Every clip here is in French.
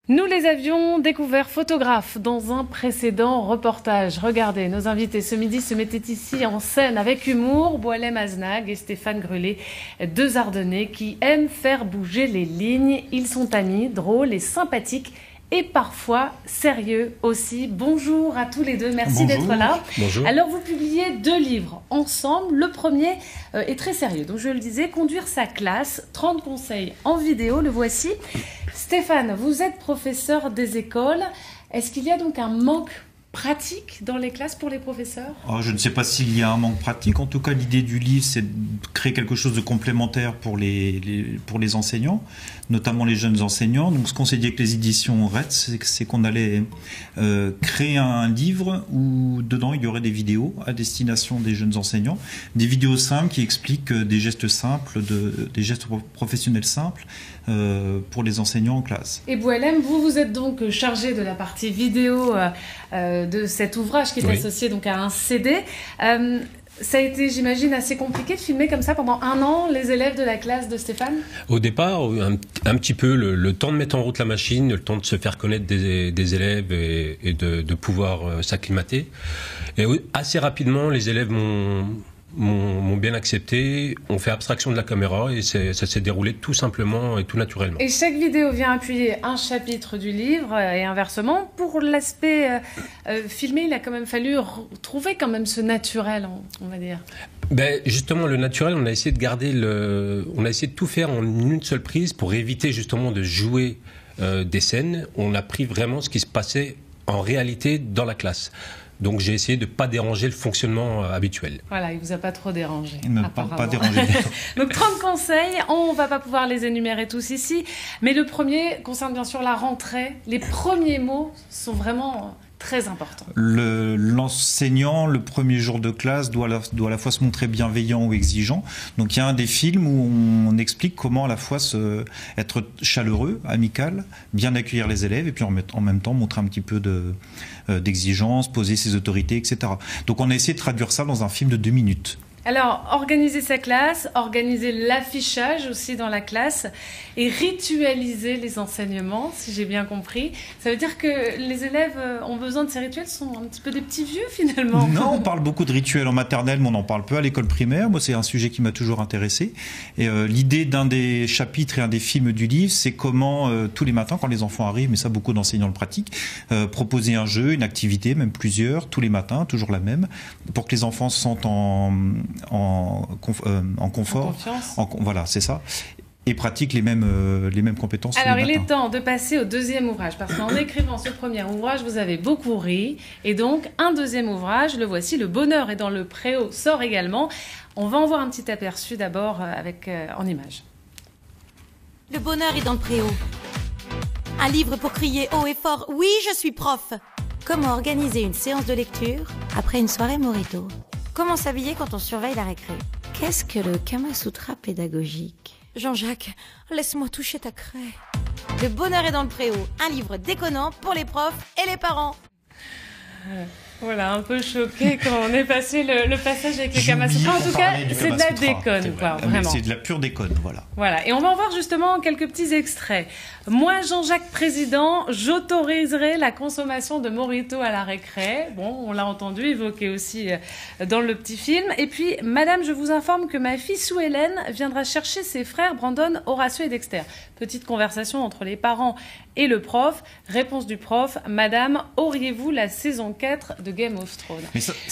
Nous les avions découverts photographes dans un précédent reportage. Regardez, nos invités ce midi se mettaient ici en scène avec humour. Boualem Aznag et Stéphane Grellet, deux Ardennais qui aiment faire bouger les lignes. Ils sont amis, drôles et sympathiques et parfois sérieux aussi. Bonjour à tous les deux, merci d'être là. Bonjour. Alors vous publiez 2 livres ensemble. Le premier est très sérieux, donc je le disais, Conduire sa classe, 30 conseils en vidéo, le voici. Stéphane, vous êtes professeur des écoles. Est-ce qu'il y a donc un manque pratique dans les classes pour les professeurs ? Je ne sais pas s'il y a un manque pratique. En tout cas, l'idée du livre, c'est de créer quelque chose de complémentaire pour les enseignants, notamment les jeunes enseignants. Donc, ce qu'on s'est dit avec les éditions RETS, c'est qu'on allait créer un livre où, dedans, il y aurait des vidéos à destination des jeunes enseignants, des vidéos simples qui expliquent des gestes simples, des gestes professionnels simples pour les enseignants en classe. Et Boualem, vous êtes donc chargé de la partie vidéo de cet ouvrage qui est associé donc à un CD. Ça a été, j'imagine, assez compliqué de filmer comme ça pendant 1 an les élèves de la classe de Stéphane ? Au départ, un petit peu le temps de mettre en route la machine, le temps de se faire connaître des élèves et de pouvoir s'acclimater. Et assez rapidement, les élèves m'ont bien accepté, on fait abstraction de la caméra et ça s'est déroulé tout simplement et tout naturellement. Et chaque vidéo vient appuyer un chapitre du livre et inversement. Pour l'aspect filmé, il a quand même fallu trouver quand même ce naturel, on va dire. Justement, le naturel, on a essayé de tout faire en une seule prise pour éviter justement de jouer des scènes. On a pris vraiment ce qui se passait en réalité dans la classe. Donc j'ai essayé de ne pas déranger le fonctionnement habituel. Voilà, il ne vous a pas trop dérangé. Il ne m'a pas dérangé. Donc 30 conseils, on ne va pas pouvoir les énumérer tous ici, mais le premier concerne bien sûr la rentrée. Les premiers mots sont vraiment très importants. L'enseignant, le premier jour de classe, doit à la fois se montrer bienveillant ou exigeant. Donc il y a un des films où on explique comment à la fois être chaleureux, amical, bien accueillir les élèves et puis en même temps montrer un petit peu d'exigence, poser ses autorités, etc. Donc on a essayé de traduire ça dans un film de 2 minutes. Alors, organiser sa classe, organiser l'affichage aussi dans la classe et ritualiser les enseignements, si j'ai bien compris. Ça veut dire que les élèves ont besoin de ces rituels, sont un petit peu des petits vieux finalement. Non, on parle beaucoup de rituels en maternelle, mais on en parle peu à l'école primaire. Moi, c'est un sujet qui m'a toujours intéressé. Et l'idée d'un des chapitres et un des films du livre, c'est comment tous les matins, quand les enfants arrivent, mais ça beaucoup d'enseignants le pratiquent, proposer un jeu, une activité, même plusieurs, tous les matins, toujours la même, pour que les enfants se sentent en confort, voilà, c'est ça, et pratique les mêmes compétences. Alors il est temps de passer au deuxième ouvrage, parce qu'en écrivant ce premier ouvrage, vous avez beaucoup ri, et donc un deuxième ouvrage, le voici, Le bonheur est dans le préau, sort également. On va en voir un petit aperçu d'abord en images. Le bonheur est dans le préau. Un livre pour crier haut et fort, oui, je suis prof. Comment organiser une séance de lecture après une soirée Morito. Comment s'habiller quand on surveille la récré? Qu'est-ce que le Kama Sutra pédagogique? Jean-Jacques, laisse-moi toucher ta craie. Le bonheur est dans le préau, un livre déconnant pour les profs et les parents. Voilà, un peu choqué quand on est passé le passage avec le Kama Sutra. En tout cas, c'est de la déconne, quoi, vraiment. C'est de la pure déconne, voilà. Voilà, et on va en voir justement quelques petits extraits. Moi, Jean-Jacques Président, j'autoriserai la consommation de Morito à la récré. Bon, on l'a entendu, évoqué aussi dans le petit film. Et puis, Madame, je vous informe que ma fille Sue Hélène viendra chercher ses frères Brandon, Horatio et Dexter. Petite conversation entre les parents et le prof. Réponse du prof, Madame, auriez-vous la saison 4 de Game of Thrones?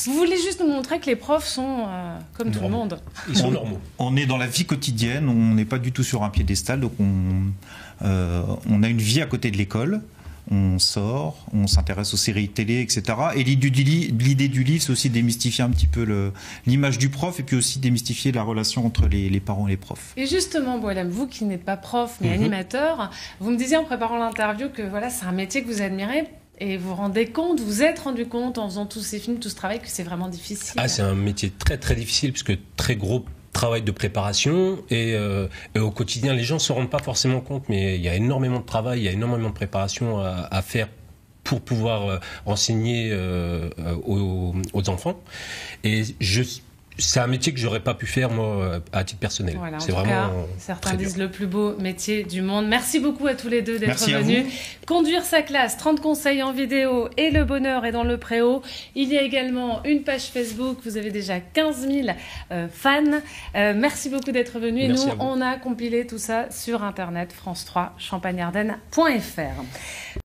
Vous voulez juste nous montrer que les profs sont comme tout le monde. Ils sont normaux. On est dans la vie quotidienne, on n'est pas du tout sur un piédestal, donc on a une vie à côté de l'école. On sort, on s'intéresse aux séries télé, etc. Et l'idée du livre, c'est aussi démystifier un petit peu l'image du prof et puis aussi démystifier la relation entre les parents et les profs. Et justement, Boualem, vous qui n'êtes pas prof mais animateur, vous me disiez en préparant l'interview que voilà, c'est un métier que vous admirez. Et vous vous êtes rendu compte en faisant tous ces films, tout ce travail, que c'est vraiment difficile. C'est un métier très très difficile, puisque très gros travail de préparation et au quotidien, les gens ne se rendent pas forcément compte, mais il y a énormément de travail, il y a énormément de préparation à faire pour pouvoir enseigner aux enfants. Et c'est un métier que j'aurais pas pu faire moi à titre personnel. Voilà, c'est en tout vraiment cas, certains très disent dur. le plus beau métier du monde. Merci beaucoup à tous les deux d'être Merci à venus. vous. Conduire sa classe, 30 conseils en vidéo et le bonheur est dans le préau. Il y a également une page Facebook. Vous avez déjà 15 000 fans. Merci beaucoup d'être venus. Et Merci nous, à vous. on a compilé tout ça sur Internet, France3, champagne-ardenne.fr.